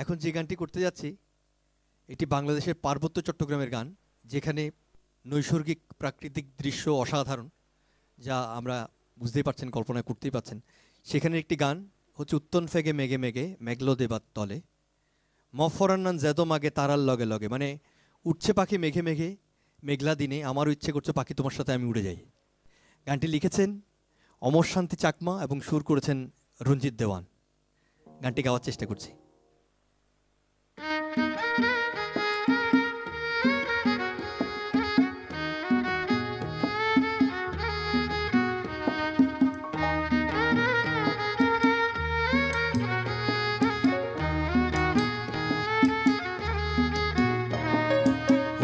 এখন যে গানটি করতে যাচ্ছি এটি বাংলাদেশের পার্বত্য চট্টগ্রামের গান, যেখানে নৈসর্গিক প্রাকৃতিক দৃশ্য অসাধারণ, যা আমরা বুঝতেই পারছেন, কল্পনা করতেই পারছেন। সেখানে একটি গান হচ্ছে উত্তন ফেগে মেঘে মেঘে মেঘলো দেবার তলে মফরান্নান জেদো মাগে তারার লগে লগে, মানে উঠছে পাখি মেঘে মেঘে মেঘলা দিনে, আমারও ইচ্ছে করছে পাখি তোমার সাথে আমি উড়ে যাই। গানটি লিখেছেন অমর শান্তি চাকমা এবং সুর করেছেন রঞ্জিত দেওয়ান। গানটি গাওয়ার চেষ্টা করছি।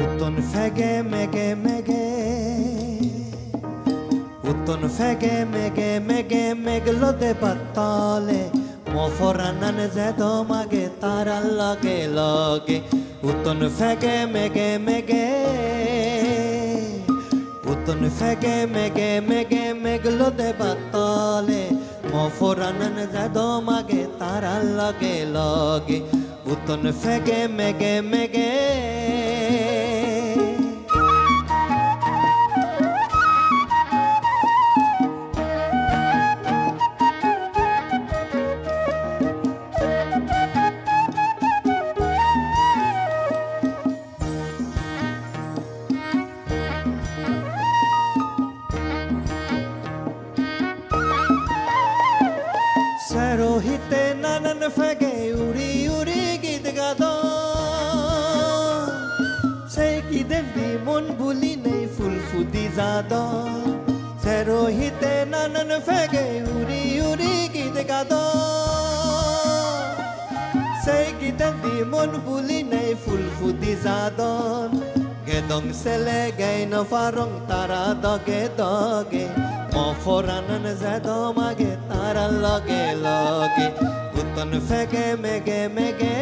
উত্তন ফেগে মেঘে মেঘে উত্তন ফেগে মেঘে মেঘে মেঘলো দেবার তলে মফরানান জেদো মাগে তারার লগে লগে। উত্তন ফেগে মেঘে মেঘে উত্তন ফেগে মেঘে মেঘে মেঘলো দেবার তলে মফরানান জেদো মাগে তারার লগে লগে। উত্তন ফেগে মেঘে মেঘে রোহিতে নানান ফেগে উড়ি উড়ি গীত গাদ, সেই গীতের দি মন ভুলি নেই ফুল ফুদি যাদ। সে রোহিতে নানান ফেগে উড়ি উড়ি গীত গাদ, সেই গীতের দি মন ভুলি নেই ফুল ফুদি যাদ। গেদং সেলে গাইন ফারং তারা দগে দগে মফরানান জেদো মাগে তারার লগে লগে। উত্তন ফেগে মেঘে মেঘে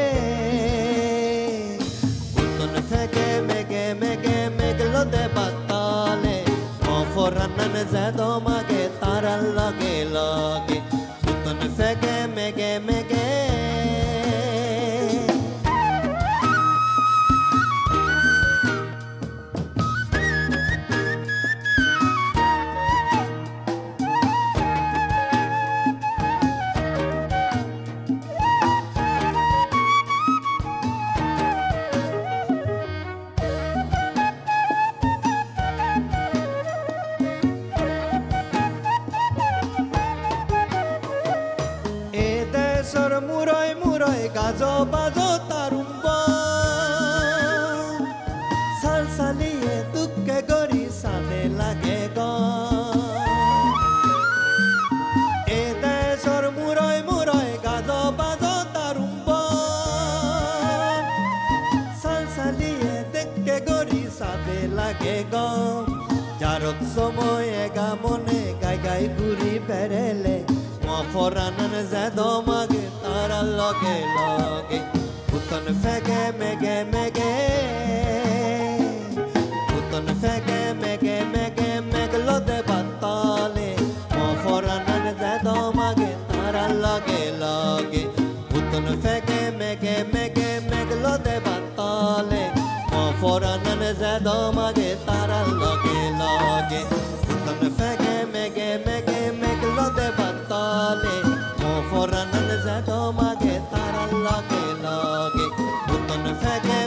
উত্তন ফেগে মেঘে মেঘে মেঘলো দেবার তলে মফরানান জেদো মাগে তারার লগে লগে। উত্তন ফেগে মেঘে মেঘে মুরয় মুরয় গাজো বাজো তারুম্ব সালসালিয়ে দুঃখে গরি সাদে লাগে গ। এ দেশর মুরয় মুরয় গাজো বাজো তারুম্ব সালসালিয়ে দেখে গরি সাদে লাগে গ। যারত সময় গা মনে গাই গাই ঘুরি বেড়েলে মফরানান জেদো মাগে তারার লগে লগে। উত্তন ফেগে মেঘে মেঘে উত্তন ফেগে মেঘে মেঘে মেঘলো দেবার তলে মফরানান জেদো মাগে তারার লগে লগে। উত্তন ফেগে মেঘে মেঘে মেঘলো দেবার তলে মফরানান জেদো মাগে তারার লগে লগে। উত্তন ফেগে মেঘে মেঘে মেঘলো দেবার তলে মফরানান জেদো মাগে তারার লগে লগে। উত্তন ফেগে